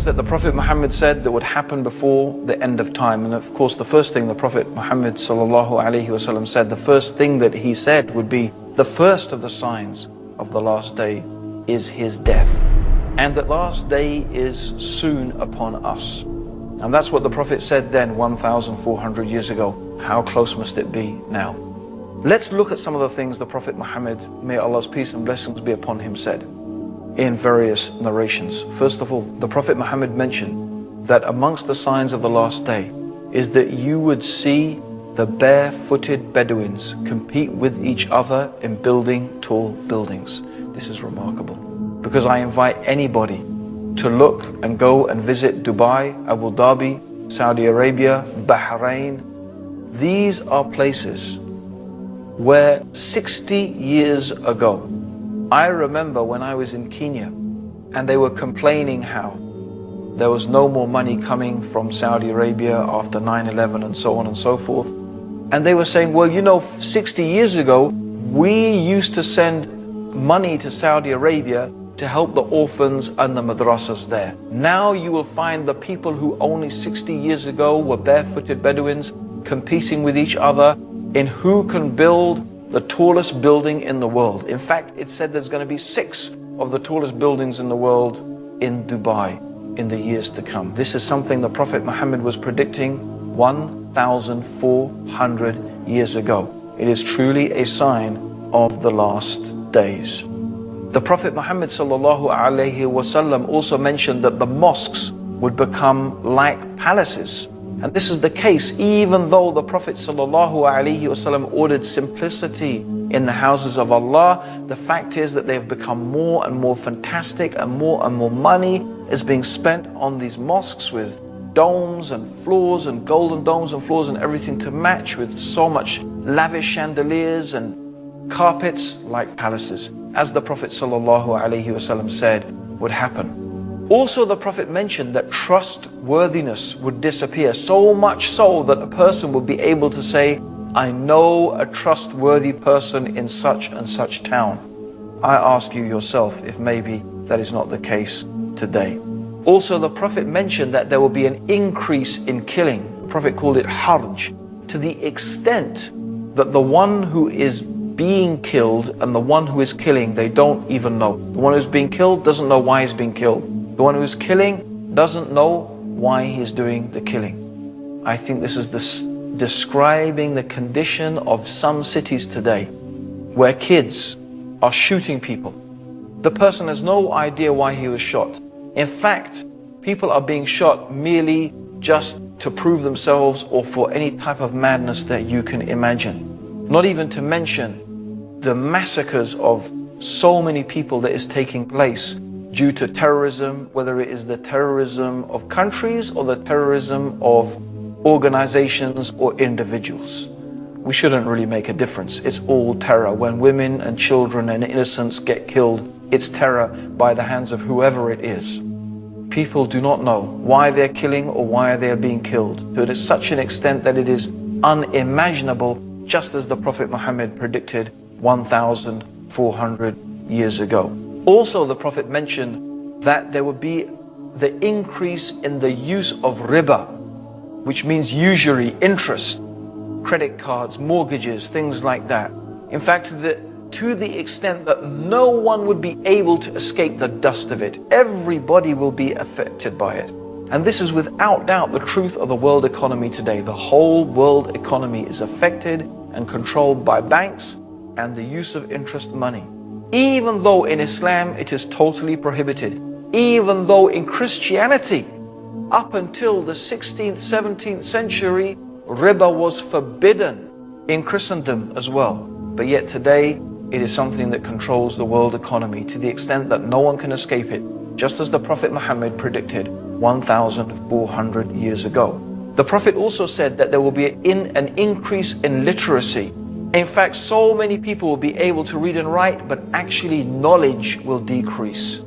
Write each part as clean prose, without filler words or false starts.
that the Prophet Muhammad said that would happen before the end of time. And of course, the first thing the Prophet Muhammad ﷺ said, the first thing that he said would be the first of the signs of the last day is his death. And the last day is soon upon us. And that's what the Prophet said then 1,400 years ago. How close must it be now? Let's look at some of the things the Prophet Muhammad, may Allah's peace and blessings be upon him, said in various narrations. First of all, the Prophet Muhammad mentioned that amongst the signs of the last day is that you would see the barefooted Bedouins compete with each other in building tall buildings. This is remarkable, because I invite anybody to look and go and visit Dubai, Abu Dhabi, Saudi Arabia, Bahrain. These are places where 60 years ago, I remember when I was in Kenya and they were complaining how there was no more money coming from Saudi Arabia after 9/11 and so on and so forth. And they were saying, well, you know, 60 years ago, we used to send money to Saudi Arabia to help the orphans and the madrasas there. Now you will find the people who only 60 years ago were barefooted Bedouins competing with each other in who can build the tallest building in the world. In fact, it said there's going to be 6 of the tallest buildings in the world in Dubai in the years to come. This is something the Prophet Muhammad was predicting 1,400 years ago. It is truly a sign of the last days. The Prophet Muhammad ﷺ also mentioned that the mosques would become like palaces. And this is the case even though the Prophet ﷺ ordered simplicity in the houses of Allah. The fact is that they have become more and more fantastic, and more money is being spent on these mosques with domes and floors and golden domes and floors and everything to match, with so much lavish chandeliers and carpets like palaces, as the Prophet ﷺ said would happen. Also, the Prophet mentioned that trustworthiness would disappear, so much so that a person would be able to say, I know a trustworthy person in such and such town. I ask you yourself if maybe that is not the case today. Also, the Prophet mentioned that there will be an increase in killing. The Prophet called it harj, to the extent that the one who is being killed and the one who is killing, they don't even know. The one who's being killed doesn't know why he's being killed. The one who is killing doesn't know why he's doing the killing. I think this is describing the condition of some cities today, where kids are shooting people. The person has no idea why he was shot. In fact, people are being shot merely just to prove themselves or for any type of madness that you can imagine. Not even to mention the massacres of so many people that is taking place due to terrorism, whether it is the terrorism of countries or the terrorism of organizations or individuals. We shouldn't really make a difference. It's all terror. When women and children and innocents get killed, it's terror by the hands of whoever it is. People do not know why they're killing or why they're being killed. To such an extent that it is unimaginable, just as the Prophet Muhammad predicted 1,400 years ago. Also, the Prophet mentioned that there would be the increase in the use of riba, which means usury, interest, credit cards, mortgages, things like that. In fact, to the extent that no one would be able to escape the dust of it. Everybody will be affected by it. And this is without doubt the truth of the world economy today. The whole world economy is affected and controlled by banks and the use of interest money. Even though in Islam it is totally prohibited, even though in Christianity, up until the 16th, 17th century, riba was forbidden in Christendom as well. But yet today, it is something that controls the world economy to the extent that no one can escape it, just as the Prophet Muhammad predicted 1,400 years ago. The Prophet also said that there will be an increase in literacy. In fact, so many people will be able to read and write, but actually knowledge will decrease.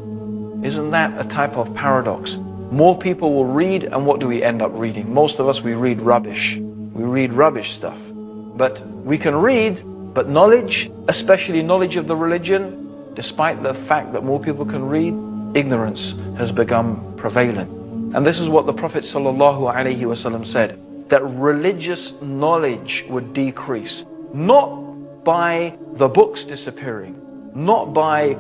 Isn't that a type of paradox? More people will read, and what do we end up reading? Most of us, we read rubbish. We read rubbish stuff. But we can read, but knowledge, especially knowledge of the religion, despite the fact that more people can read, ignorance has become prevalent. And this is what the Prophet ﷺ said, that religious knowledge would decrease, not by the books disappearing, not by,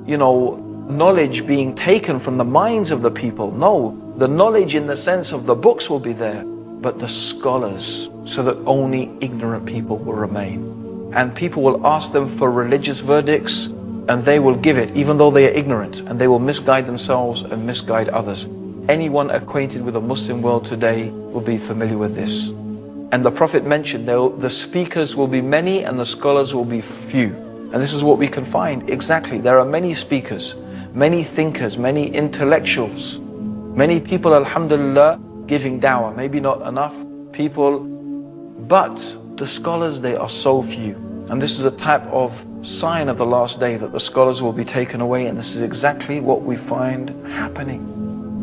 knowledge being taken from the minds of the people. No, the knowledge in the sense of the books will be there, but the scholars, so that only ignorant people will remain. And people will ask them for religious verdicts, and they will give it, even though they are ignorant, and they will misguide themselves and misguide others. Anyone acquainted with the Muslim world today will be familiar with this. And the Prophet mentioned the speakers will be many and the scholars will be few. And this is what we can find exactly. There are many speakers, many thinkers, many intellectuals, many people, alhamdulillah, giving dawah. Maybe not enough people, but the scholars, they are so few. And this is a type of sign of the last day, that the scholars will be taken away. And this is exactly what we find happening.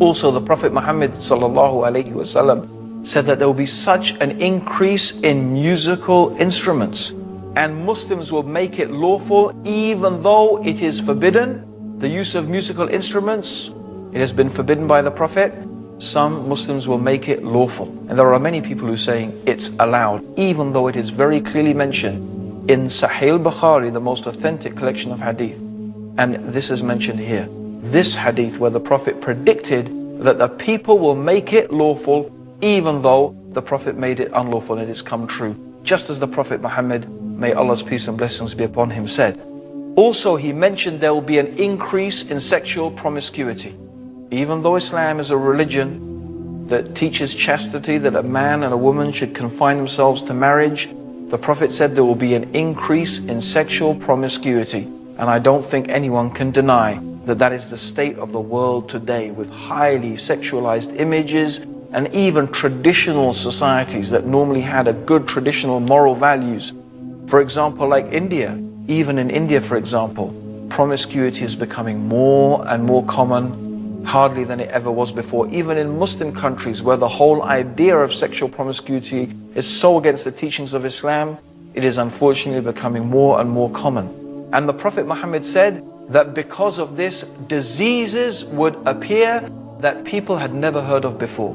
Also, the Prophet Muhammad ﷺ said that there will be such an increase in musical instruments, and Muslims will make it lawful even though it is forbidden. The use of musical instruments, it has been forbidden by the Prophet. Some Muslims will make it lawful. And there are many people who are saying it's allowed, even though it is very clearly mentioned in Sahih al-Bukhari, the most authentic collection of hadith. And this is mentioned here. This hadith where the Prophet predicted that the people will make it lawful even though the Prophet made it unlawful, and it has come true. Just as the Prophet Muhammad, may Allah's peace and blessings be upon him, said. Also, he mentioned there will be an increase in sexual promiscuity. Even though Islam is a religion that teaches chastity, that a man and a woman should confine themselves to marriage, the Prophet said there will be an increase in sexual promiscuity. And I don't think anyone can deny that that is the state of the world today, with highly sexualized images, and even traditional societies that normally had a good traditional moral values. For example, like India. Even in India, for example, promiscuity is becoming more and more common, hardly than it ever was before. Even in Muslim countries, where the whole idea of sexual promiscuity is so against the teachings of Islam, it is unfortunately becoming more and more common. And the Prophet Muhammad said that because of this, diseases would appear that people had never heard of before.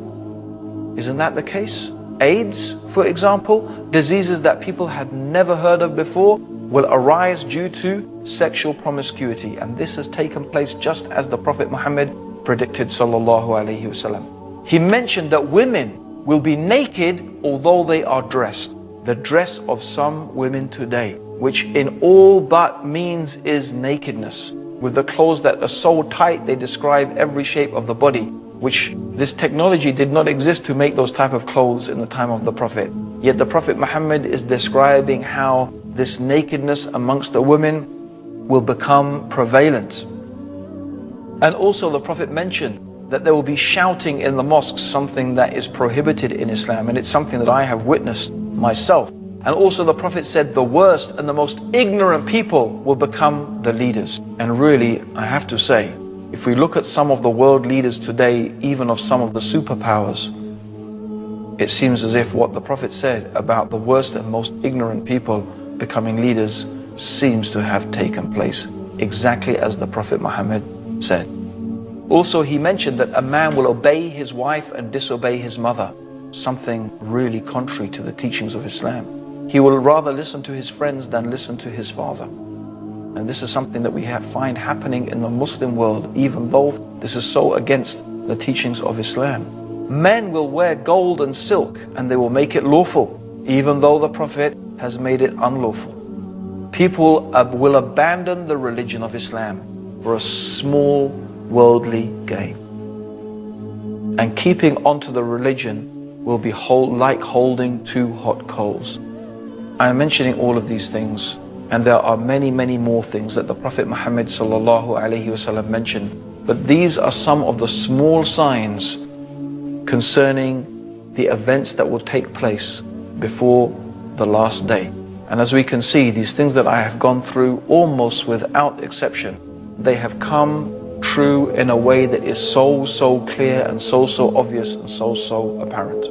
Isn't that the case? AIDS, for example, diseases that people had never heard of before will arise due to sexual promiscuity. And this has taken place just as the Prophet Muhammad predicted, sallallahu alaihi wasallam. He mentioned that women will be naked although they are dressed. The dress of some women today, which in all but means is nakedness, with the clothes that are so tight they describe every shape of the body, which this technology did not exist to make those type of clothes in the time of the Prophet. Yet the Prophet Muhammad is describing how this nakedness amongst the women will become prevalent. And also the Prophet mentioned that there will be shouting in the mosques, something that is prohibited in Islam, and it's something that I have witnessed myself. And also the Prophet said the worst and the most ignorant people will become the leaders. And really, I have to say, if we look at some of the world leaders today, even of some of the superpowers, it seems as if what the Prophet said about the worst and most ignorant people becoming leaders seems to have taken place, exactly as the Prophet Muhammad said. Also, he mentioned that a man will obey his wife and disobey his mother, something really contrary to the teachings of Islam. He will rather listen to his friends than listen to his father. And this is something that we find happening in the Muslim world, even though this is so against the teachings of Islam. Men will wear gold and silk and they will make it lawful, even though the Prophet has made it unlawful. People will abandon the religion of Islam for a small worldly gain. And keeping onto the religion will be like holding two hot coals. I am mentioning all of these things, and there are many, many more things that the Prophet Muhammad ﷺ mentioned. But these are some of the small signs concerning the events that will take place before the last day. And as we can see, these things that I have gone through, almost without exception, they have come true in a way that is so clear and so obvious and so apparent.